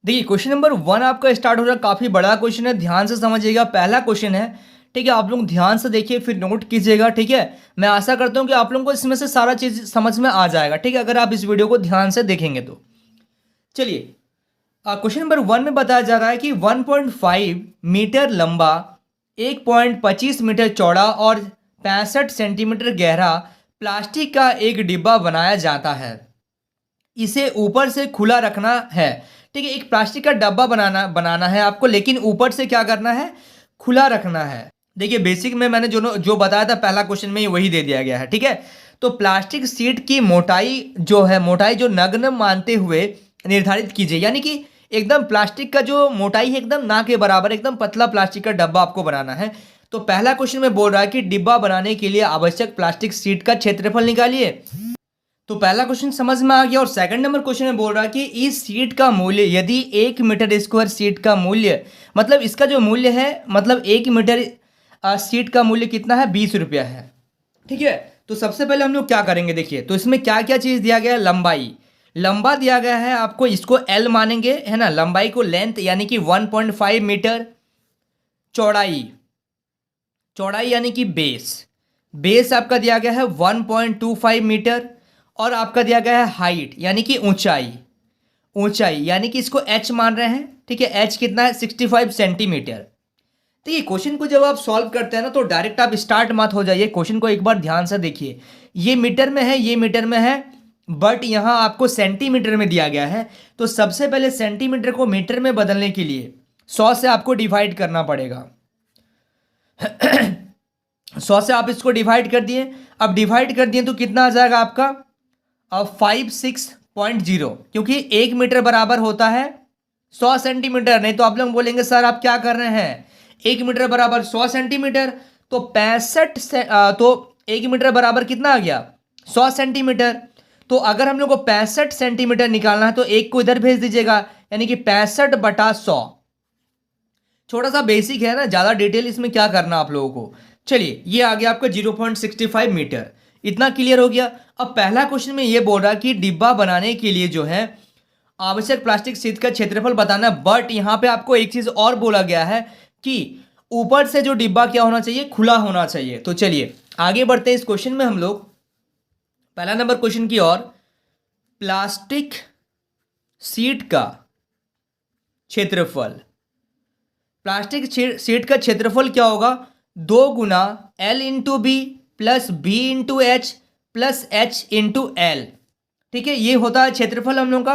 देखिए question number 1 आपका start हो रहा है, काफ़ी बड़ा क्वेश्चन है, ध्यान से समझिएगा। पहला क्वेश्चन है, ठीक है। आप लोग ध्यान से देखिए फिर नोट कीजिएगा, ठीक है। मैं आशा करता हूँ कि आप लोगों को इसमें से सारा चीज़ समझ में आ जाएगा, ठीक है, अगर आप इस वीडियो को ध्यान से देखेंगे तो। चलिए, क्वेश्चन नंबर 1 में बताया जा रहा है कि 1.5 मीटर लंबा, 1.25 मीटर चौड़ा और 65 सेंटीमीटर गहरा प्लास्टिक का एक डिब्बा बनाया जाता है। इसे ऊपर से खुला रखना है, ठीक है। एक प्लास्टिक का डब्बा बनाना बनाना है आपको, लेकिन ऊपर से क्या करना है, खुला रखना है। देखिए बेसिक में मैंने जो जो बताया था पहला क्वेश्चन में, वही दे दिया गया है, ठीक है। तो प्लास्टिक शीट की मोटाई जो है, मोटाई जो नग्न मानते हुए निर्धारित कीजिए, यानी कि एकदम प्लास्टिक का जो मोटाई है एकदम ना के बराबर, एकदम पतला प्लास्टिक का डब्बा आपको बनाना है। तो पहला क्वेश्चन में बोल रहा है कि डिब्बा बनाने के लिए आवश्यक प्लास्टिक शीट का क्षेत्रफल निकालिए। तो पहला क्वेश्चन समझ में आ गया। और सेकंड नंबर क्वेश्चन में बोल रहा है कि इस सीट का मूल्य, यदि 1 मीटर स्क्वायर सीट का मूल्य, मतलब इसका जो मूल्य है, मतलब 1 मीटर सीट का मूल्य कितना है, 20 रुपया है, ठीक है। तो सबसे पहले हम लोग क्या करेंगे, देखिए तो इसमें क्या क्या चीज़ दिया गया है। लंबाई, लंबा दिया गया है आपको, इसको एल मानेंगे, है ना। लंबाई को लेंथ यानी कि 1.5 मीटर, चौड़ाई, चौड़ाई यानी कि बेस, बेस आपका दिया गया है 1.25 मीटर। और आपका दिया गया है हाइट यानी कि ऊंचाई, ऊंचाई यानी कि इसको एच मान रहे हैं, ठीक है। एच कितना है, 65 सेंटीमीटर। तो ये क्वेश्चन को जब आप सॉल्व करते हैं ना, तो डायरेक्ट आप स्टार्ट मत हो जाइए, क्वेश्चन को एक बार ध्यान से देखिए। ये मीटर में है, ये मीटर में है, बट यहाँ आपको सेंटीमीटर में दिया गया है। तो सबसे पहले सेंटीमीटर को मीटर में बदलने के लिए 100 से आपको डिवाइड करना पड़ेगा। 100 से आप इसको डिवाइड कर दिए। अब डिवाइड कर दिए तो कितना आ जाएगा आपका, अब 56.0, क्योंकि 1 मीटर बराबर होता है 100 सेंटीमीटर। नहीं तो आप लोग बोलेंगे सर आप क्या कर रहे हैं, 1 मीटर बराबर 100 सेंटीमीटर, तो 65 से तो 1 मीटर बराबर कितना आ गया, 100 सेंटीमीटर। तो अगर हम लोग को 65 सेंटीमीटर निकालना है तो एक को इधर भेज दीजिएगा, यानी कि 65/100। छोटा सा बेसिक है ना, ज़्यादा डिटेल इसमें क्या करना आप लोगों को। चलिए ये आ गया आपका 0.65 मीटर, इतना क्लियर हो गया। अब पहला क्वेश्चन में ये बोल रहा है कि डिब्बा बनाने के लिए जो है आवश्यक प्लास्टिक शीट का क्षेत्रफल बताना। बट यहाँ पे आपको एक चीज़ और बोला गया है कि ऊपर से जो डिब्बा क्या होना चाहिए, खुला होना चाहिए। तो चलिए आगे बढ़ते हैं इस क्वेश्चन में हम लोग पहला नंबर क्वेश्चन की ओर। प्लास्टिक शीट का क्षेत्रफल, प्लास्टिक शीट का क्षेत्रफल क्या होगा, 2 गुना L into B plus B into H plus H into L, ठीक है। ये होता है क्षेत्रफल हम लोग का।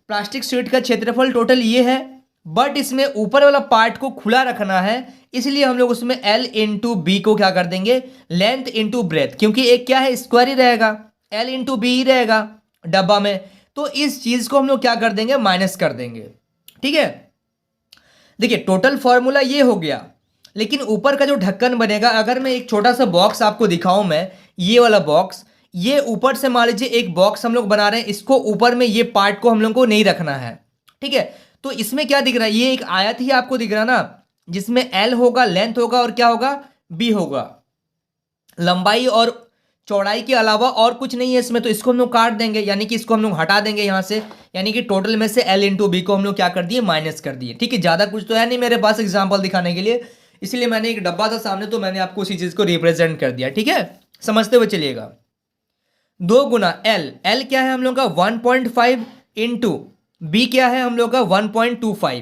प्लास्टिक शीट का क्षेत्रफल टोटल ये है, बट इसमें ऊपर वाला पार्ट को खुला रखना है, इसलिए हम लोग उसमें L इंटू बी को क्या कर देंगे, लेंथ इंटू ब्रेथ, क्योंकि एक क्या है, स्क्वायर ही रहेगा, L इंटू बी ही रहेगा डब्बा में। तो इस चीज़ को हम लोग क्या कर देंगे, माइनस कर देंगे, ठीक है। देखिए टोटल फॉर्मूला ये हो गया, लेकिन ऊपर का जो ढक्कन बनेगा, अगर मैं एक छोटा सा बॉक्स आपको दिखाऊं, मैं ये वाला बॉक्स, ये ऊपर से मान लीजिए एक बॉक्स हम लोग बना रहे हैं, इसको ऊपर में ये पार्ट को हम लोग को नहीं रखना है, ठीक है। तो इसमें क्या दिख रहा है, ये एक आयत ही आपको दिख रहा है ना, जिसमें एल होगा, लेंथ होगा, और क्या होगा, बी होगा, लंबाई और चौड़ाई के अलावा और कुछ नहीं है इसमें। तो इसको हम लोग काट देंगे, यानी कि इसको हम लोग हटा देंगे यहाँ से, यानी कि टोटल में से L इंटू बी को हम लोग क्या कर दिए, माइनस कर दिए, ठीक है। ज़्यादा कुछ तो है नहीं मेरे पास एग्जाम्पल दिखाने के लिए, इसलिए मैंने एक डब्बा था सामने, तो मैंने आपको उसी चीज़ को रिप्रेजेंट कर दिया, ठीक है। समझते हुए चलिएगा। 2 गुना L, L क्या है हम लोग का 1.5 इंटू बी क्या है हम लोग का 1.25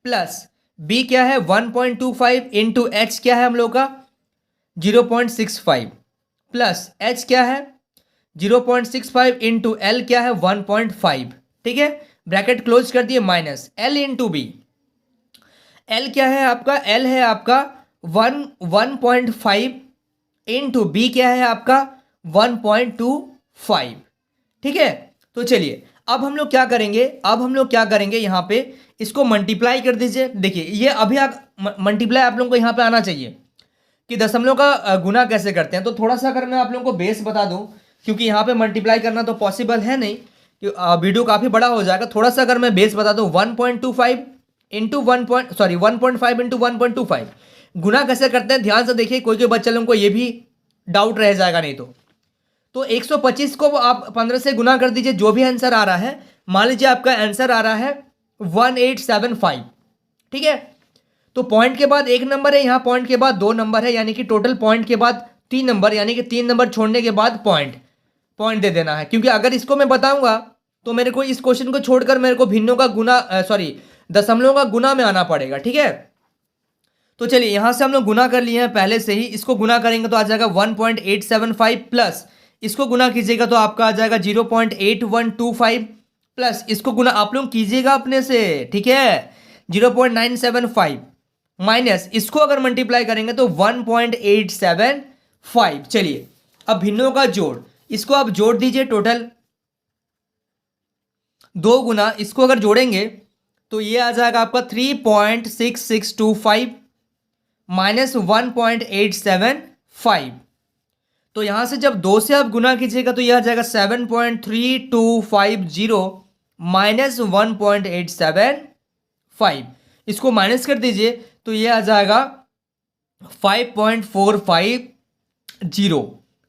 प्लस बी क्या है 1.25 इंटू एच क्या है हम लोग का 0.65 प्लस एच क्या है 0.65 इंटू एल क्या है 1.5, ठीक है। ब्रैकेट क्लोज कर दिए, minus L into B, L क्या है आपका, एल है आपका 1.5 इंटू बी क्या है आपका 1.25, ठीक है। तो चलिए अब हम लोग क्या करेंगे, अब हम लोग क्या करेंगे, यहाँ पे इसको मल्टीप्लाई कर दीजिए। देखिए ये अभी मल्टीप्लाई आप लोगों को यहाँ पे आना चाहिए कि दशमलव का गुना कैसे करते हैं। तो थोड़ा सा अगर मैं आप लोगों को बेस बता दूं, क्योंकि यहाँ पे मल्टीप्लाई करना तो पॉसिबल है नहीं, कि वीडियो काफ़ी बड़ा हो जाएगा। थोड़ा सा अगर मैं बेस बता दूं, 1.25 इंटू 1.5 इंटू 1.25 गुना कैसे करते हैं, ध्यान से देखिए, कोई कोई बच्चे लोगों को ये भी डाउट रह जाएगा नहीं तो 125 को आप 15 से गुना कर दीजिए, जो भी आंसर आ रहा है। मान लीजिए आपका आंसर आ रहा है 1875। ठीक है, तो पॉइंट के बाद एक नंबर है, यहाँ पॉइंट के बाद दो नंबर है, यानी कि टोटल पॉइंट के बाद 3 नंबर, यानी कि 3 नंबर छोड़ने के बाद पॉइंट दे देना है। क्योंकि अगर इसको मैं बताऊंगा तो मेरे को इस क्वेश्चन को छोड़कर मेरे को भिन्नों का गुना दशमलव का गुना में आना पड़ेगा। ठीक है, तो चलिए यहां से हम लोग गुना कर लिए हैं पहले से ही, इसको गुना करेंगे तो आ जाएगा 1.875 प्लस इसको गुना कीजिएगा तो आपका आ जाएगा 0.8125 प्लस इसको गुना आप लोग कीजिएगा अपने से। ठीक है, 0.975 माइनस इसको अगर मल्टीप्लाई करेंगे तो 1.875। चलिए अब भिन्नों का जोड़, इसको आप जोड़ दीजिए, टोटल 2 गुना इसको अगर जोड़ेंगे तो ये आ जाएगा आपका 3.6625 माइनस 1.875। तो यहां से जब 2 से आप गुना कीजिएगा तो यह आ जाएगा 7.3250 माइनस 1.875। इसको माइनस कर दीजिए तो यह आ जाएगा 5.450।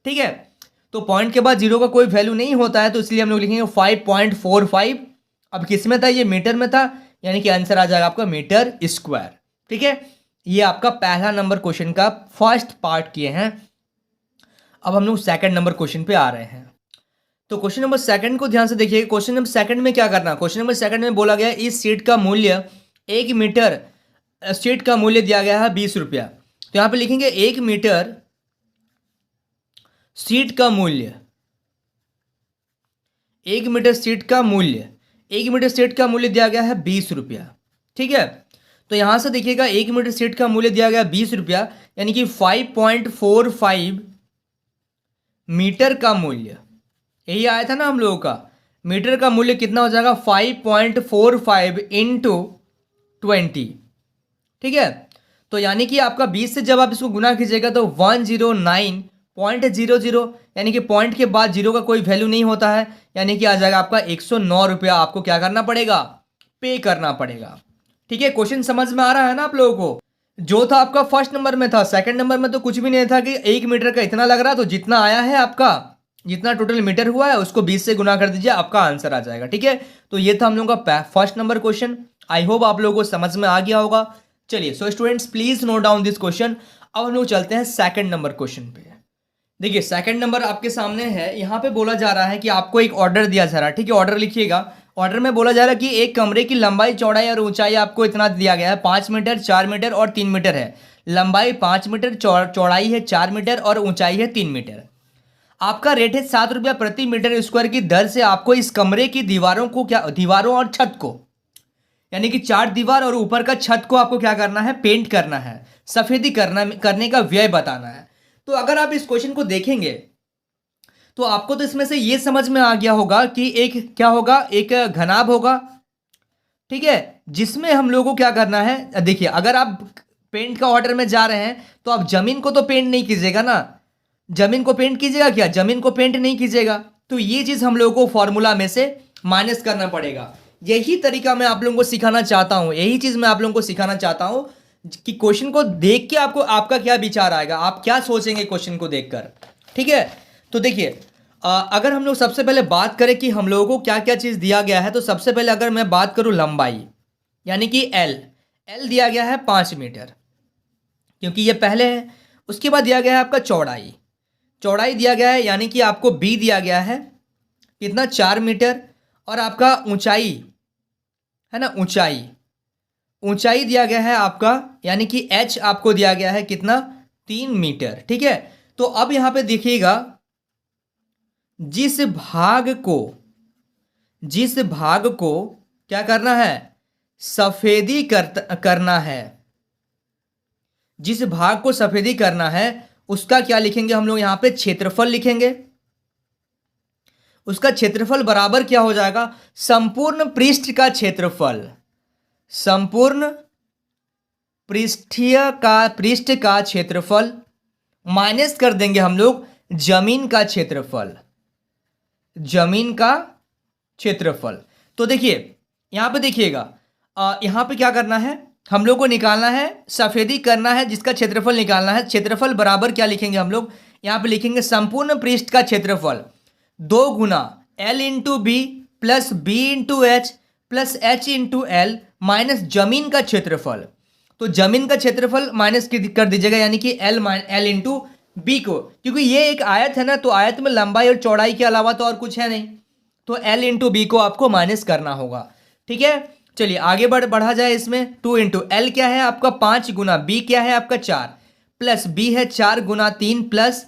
ठीक है, तो पॉइंट के बाद जीरो का कोई वैल्यू नहीं होता है, तो इसलिए हम लोग लिखेंगे 5.45। अब किस में था, ये मीटर में था, यानी कि आंसर आ जाएगा आपका मीटर स्क्वायर। ठीक है, ये आपका पहला नंबर क्वेश्चन का फर्स्ट पार्ट किए हैं। अब हम लोग सेकंड नंबर क्वेश्चन पे आ रहे हैं। तो क्वेश्चन नंबर सेकंड को ध्यान से देखिए। क्वेश्चन नंबर सेकंड में क्या करना, क्वेश्चन नंबर सेकंड में बोला गया इस सीट का मूल्य 1 मीटर, सीट का मूल्य दिया गया है 20 रुपया। तो यहां पे लिखेंगे 1 मीटर सीट का मूल्य, 1 मीटर सीट का मूल्य, 1 मीटर सीट का मूल्य दिया गया है 20 रुपया। ठीक है, तो यहां से देखिएगा 1 मीटर सीट का मूल्य दिया गया 20 रुपया, यानी कि 5.45 मीटर का मूल्य, यही आया था ना हम लोगों का। मीटर का मूल्य कितना हो जाएगा, 5.45 इंटू 20। ठीक है, तो यानी कि आपका 20 से जब आप इसको गुना कीजिएगा तो 109.00, यानी कि पॉइंट के बाद जीरो का कोई वैल्यू नहीं होता है, यानी कि आ जाएगा आपका 109 रुपया आपको क्या करना पड़ेगा, पे करना पड़ेगा। ठीक है, क्वेश्चन समझ में आ रहा है ना आप लोगों को। जो था आपका फर्स्ट नंबर में था, सेकंड नंबर में तो कुछ भी नहीं था कि 1 मीटर का इतना लग रहा, तो जितना आया है आपका, जितना टोटल मीटर हुआ है उसको 20 से गुना कर दीजिए, आपका आंसर आ जाएगा। ठीक है, तो ये था हम लोगों का first number question. I hope आप लोगों को समझ में आ गया होगा। चलिए so students please note down this question. अब हम लोग चलते हैं सेकंड नंबर क्वेश्चन पे। देखिए सेकंड नंबर आपके सामने है, यहाँ पे बोला जा रहा है कि आपको एक ऑर्डर दिया जा रहा है। ठीक है, ऑर्डर लिखिएगा। ऑर्डर में बोला जा रहा है कि एक कमरे की लंबाई, चौड़ाई और ऊंचाई आपको इतना दिया गया है, 5 मीटर, 4 मीटर और 3 मीटर है। लंबाई 5 मीटर, चौड़ाई है 4 मीटर और ऊंचाई है 3 मीटर। आपका रेट है 7 रुपया प्रति मीटर स्क्वायर की दर से आपको इस कमरे की दीवारों को दीवारों और छत को, यानी कि 4 दीवार और ऊपर का छत को आपको क्या करना है, पेंट करना है, सफेदी करने का व्यय बताना है। तो अगर आप इस क्वेश्चन को देखेंगे तो आपको तो इसमें से ये समझ में आ गया होगा कि एक क्या होगा, एक घनाभ होगा। ठीक है, जिसमें हम लोगों को क्या करना है, देखिए अगर आप पेंट का ऑर्डर में जा रहे हैं तो आप जमीन को तो पेंट नहीं कीजिएगा ना, जमीन को पेंट कीजिएगा क्या, जमीन को पेंट नहीं कीजिएगा। तो ये चीज हम लोगों को फॉर्मूला में से माइनस करना पड़ेगा। यही तरीका मैं आप लोगों को सिखाना चाहता हूं, यही चीज मैं आप लोगों को सिखाना चाहता हूं कि क्वेश्चन को देख के आपको आपका क्या विचार आएगा, आप क्या सोचेंगे क्वेश्चन को देखकर। ठीक है, तो देखिए अगर हम लोग सबसे पहले बात करें कि हम लोगों को क्या क्या चीज दिया गया है, तो सबसे पहले अगर मैं बात करूं लंबाई, यानी कि एल दिया गया है 5 मीटर, क्योंकि ये पहले है। उसके बाद दिया गया है आपका चौड़ाई दिया गया है, यानी कि आपको बी दिया गया है कितना, 4 मीटर। और आपका ऊंचाई है ना, ऊंचाई दिया गया है आपका, यानी कि एच आपको दिया गया है कितना, 3 मीटर। ठीक है, तो अब यहां पे देखिएगा जिस भाग को क्या करना है, सफेदी करना है, जिस भाग को सफेदी करना है उसका क्या लिखेंगे हम लोग, यहां पे क्षेत्रफल लिखेंगे। उसका क्षेत्रफल बराबर क्या हो जाएगा, संपूर्ण पृष्ठ का क्षेत्रफल, संपूर्ण पृष्ठ का क्षेत्रफल माइनस कर देंगे हम लोग जमीन का क्षेत्रफल। तो देखिए यहां पे देखिएगा, यहां पे क्या करना है, हम लोग को निकालना है, सफेदी करना है, जिसका क्षेत्रफल निकालना है। क्षेत्रफल बराबर क्या लिखेंगे हम लोग, यहां पे लिखेंगे संपूर्ण पृष्ठ का क्षेत्रफल 2 गुना L into B plus B into H plus H into L minus जमीन का क्षेत्रफल। तो जमीन का क्षेत्रफल माइनस कर दीजिएगा, यानी कि एल इंटू बी को, क्योंकि ये एक आयत है ना, तो आयत में लंबाई और चौड़ाई के अलावा तो और कुछ है नहीं, तो एल इंटू बी को आपको माइनस करना होगा। ठीक है, चलिए आगे बढ़ा जाए इसमें। 2 इंटू एल क्या है आपका 5 गुना बी क्या है आपका 4, प्लस बी है 4 गुना 3 प्लस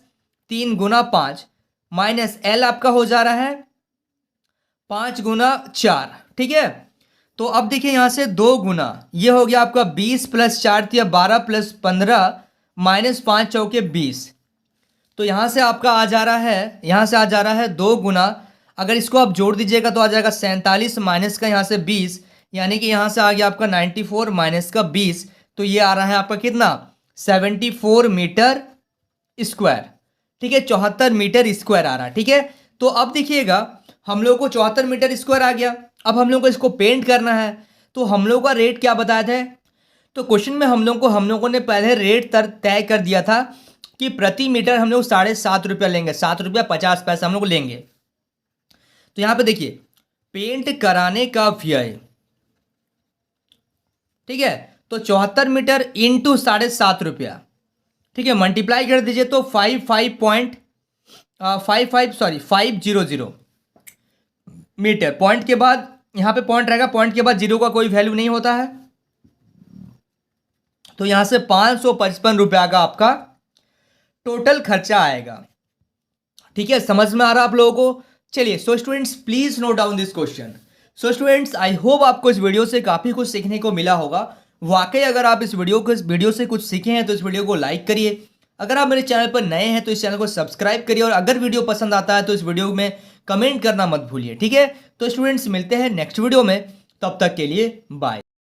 3 गुना 5 माइनस एल आपका हो जा रहा है 5 गुना 4। ठीक है, तो अब देखिए यहां से 2 गुना, ये हो गया आपका 20 प्लस 4 दिया 12 प्लस 15 माइनस 5 चौके 20। तो यहां से आपका आ जा रहा है, यहां से आ जा रहा है 2 गुना, अगर इसको आप जोड़ दीजिएगा तो आ जाएगा 47 माइनस का यहाँ से 20, यानी कि यहां से आ गया आपका 94 माइनस का 20, तो ये आ रहा है आपका कितना 74 मीटर स्क्वायर। ठीक है, 74 मीटर स्क्वायर आ रहा है। ठीक है, तो अब देखिएगा हम लोग को 74 मीटर स्क्वायर आ गया। अब हम लोग को इसको पेंट करना है, तो हम लोग का रेट क्या बताया था, तो क्वेश्चन में हम लोगों ने पहले रेट तय कर दिया था कि प्रति मीटर हम लोग 7.5 रुपया लेंगे, 7 रुपया 50 पैसा हम लोग लेंगे। तो यहां पे देखिए पेंट कराने का व्यय, ठीक है, तो 74 मीटर इंटू 7.5 रुपया, ठीक है, मल्टीप्लाई कर दीजिए तो 500 मीटर। पॉइंट के बाद यहां पे पॉइंट रहेगा, पॉइंट के बाद जीरो का कोई वैल्यू नहीं होता है, तो यहां से 555 रुपया का आपका टोटल खर्चा आएगा। ठीक है, समझ में आ रहा आप लोगों को। चलिए, so students please note down this question. So students I hope आपको इस वीडियो से काफी कुछ सीखने को मिला होगा। वाकई अगर आप इस वीडियो से कुछ सीखे हैं तो इस वीडियो को लाइक करिए। अगर आप मेरे चैनल पर नए हैं तो इस चैनल को सब्सक्राइब करिए, और अगर वीडियो पसंद आता है तो इस वीडियो में कमेंट करना मत भूलिए। ठीक है, तो स्टूडेंट्स मिलते हैं नेक्स्ट वीडियो में, तब तक के लिए बाय।